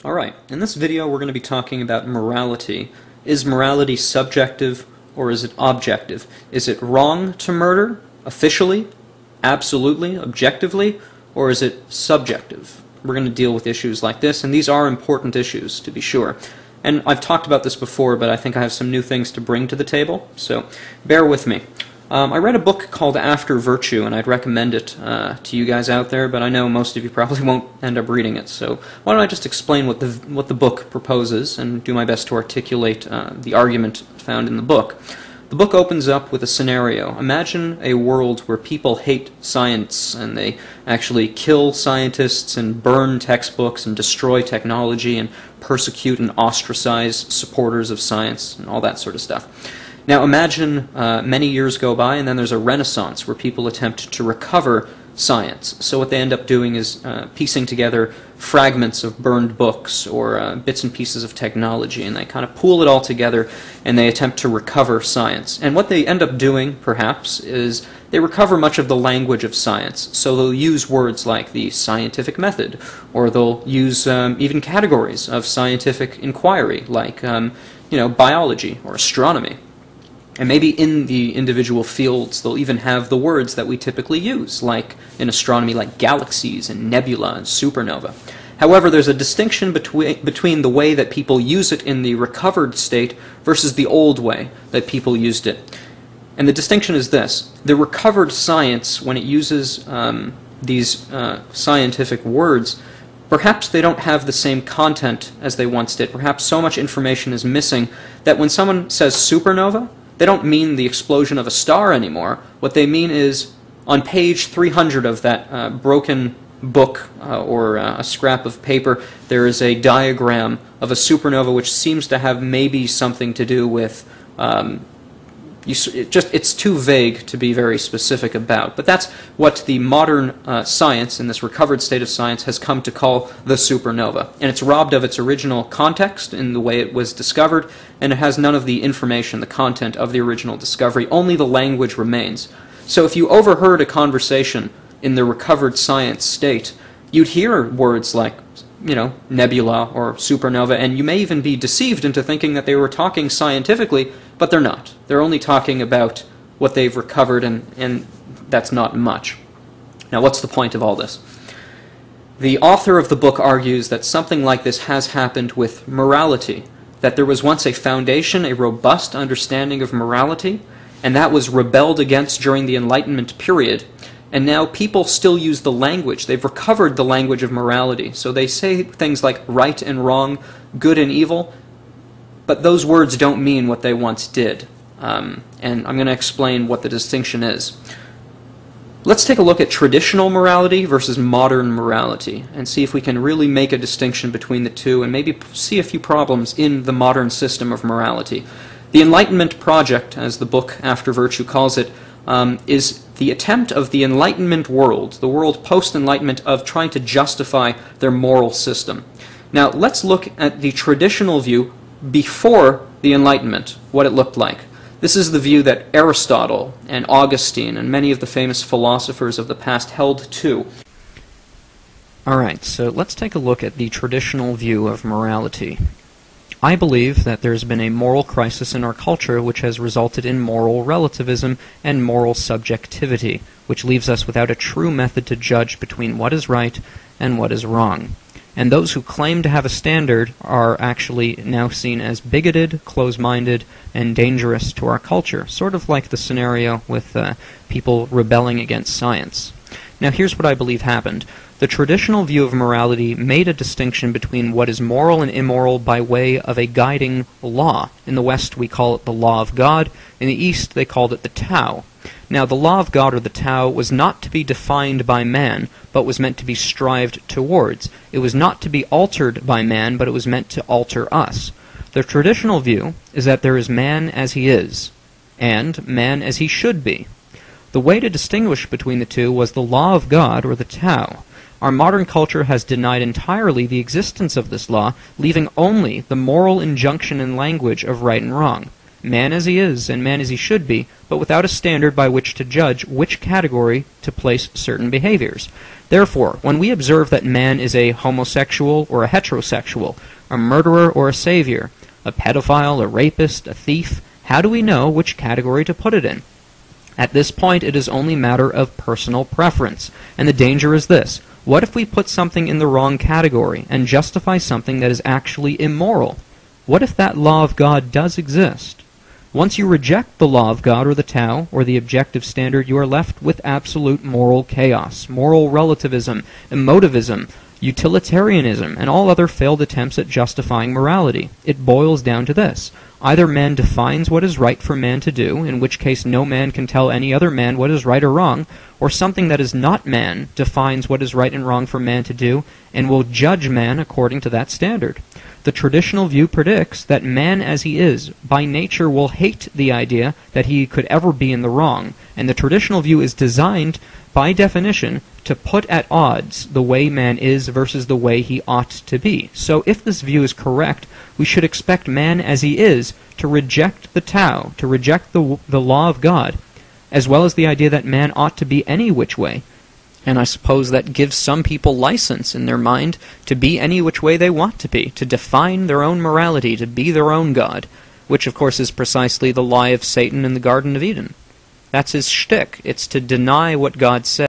Alright, in this video we're going to be talking about morality. Is morality subjective or is it objective? Is it wrong to murder, officially, absolutely, objectively, or is it subjective? We're going to deal with issues like this, and these are important issues, to be sure. And I've talked about this before, but I think I have some new things to bring to the table, so bear with me. I read a book called After Virtue, and I'd recommend it to you guys out there, but I know most of you probably won't end up reading it, so why don't I just explain what the book proposes and do my best to articulate the argument found in the book. The book opens up with a scenario. Imagine a world where people hate science, and they actually kill scientists and burn textbooks and destroy technology and persecute and ostracize supporters of science and all that sort of stuff. Now imagine many years go by and then there's a renaissance where people attempt to recover science. So what they end up doing is piecing together fragments of burned books or bits and pieces of technology, and they kind of pool it all together and they attempt to recover science. And what they end up doing, perhaps, is they recover much of the language of science. So they'll use words like the scientific method, or they'll use even categories of scientific inquiry like biology or astronomy. And maybe in the individual fields, they'll even have the words that we typically use, like in astronomy, like galaxies and nebula and supernova. However, there's a distinction between the way that people use it in the recovered state versus the old way that people used it. And the distinction is this. The recovered science, when it uses these scientific words, perhaps they don't have the same content as they once did. Perhaps so much information is missing that when someone says supernova, they don't mean the explosion of a star anymore. What they mean is, on page 300 of that broken book or a scrap of paper, there is a diagram of a supernova which seems to have maybe something to do with it's too vague to be very specific about. But that's what the modern science, in this recovered state of science, has come to call the supernova. And it's robbed of its original context in the way it was discovered, and it has none of the information, the content of the original discovery. Only the language remains. So if you overheard a conversation in the recovered science state, you'd hear words like, nebula or supernova, and you may even be deceived into thinking that they were talking scientifically, but they're not. They're only talking about what they've recovered, and that's not much. Now, what's the point of all this? The author of the book argues that something like this has happened with morality, that there was once a foundation, a robust understanding of morality, and that was rebelled against during the Enlightenment period. And now people still use the language. They've recovered the language of morality. So they say things like right and wrong, good and evil, but those words don't mean what they once did. And I'm going to explain what the distinction is. Let's take a look at traditional morality versus modern morality and see if we can really make a distinction between the two and maybe see a few problems in the modern system of morality. The Enlightenment Project, as the book After Virtue calls it, is the attempt of the Enlightenment world, the world post-Enlightenment, of trying to justify their moral system. Now, let's look at the traditional view before the Enlightenment, what it looked like. This is the view that Aristotle and Augustine and many of the famous philosophers of the past held to. Alright, so let's take a look at the traditional view of morality. I believe that there's been a moral crisis in our culture which has resulted in moral relativism and moral subjectivity, which leaves us without a true method to judge between what is right and what is wrong. And those who claim to have a standard are actually now seen as bigoted, close-minded, and dangerous to our culture, sort of like the scenario with people rebelling against science. Now here's what I believe happened. The traditional view of morality made a distinction between what is moral and immoral by way of a guiding law. In the West we call it the law of God. In the East they called it the Tao. Now the law of God, or the Tao, was not to be defined by man, but was meant to be strived towards. It was not to be altered by man, but it was meant to alter us. The traditional view is that there is man as he is, and man as he should be. The way to distinguish between the two was the law of God, or the Tao. Our modern culture has denied entirely the existence of this law, leaving only the moral injunction and language of right and wrong. Man as he is, and man as he should be, but without a standard by which to judge which category to place certain behaviors. Therefore, when we observe that man is a homosexual or a heterosexual, a murderer or a savior, a pedophile, a rapist, a thief, how do we know which category to put it in? At this point, it is only a matter of personal preference, and the danger is this. What if we put something in the wrong category and justify something that is actually immoral? What if that law of God does exist? Once you reject the law of God or the Tao, or the objective standard, you are left with absolute moral chaos, moral relativism, emotivism, utilitarianism, and all other failed attempts at justifying morality. It boils down to this. Either man defines what is right for man to do, in which case no man can tell any other man what is right or wrong, or something that is not man defines what is right and wrong for man to do, and will judge man according to that standard. The traditional view predicts that man as he is, by nature, will hate the idea that he could ever be in the wrong, and the traditional view is designed, by definition, to put at odds the way man is versus the way he ought to be. So if this view is correct, we should expect man as he is to reject the Tao, to reject the law of God, as well as the idea that man ought to be any which way. And I suppose that gives some people license in their mind to be any which way they want to be, to define their own morality, to be their own God, which of course is precisely the lie of Satan in the Garden of Eden. That's his shtick. It's to deny what God said.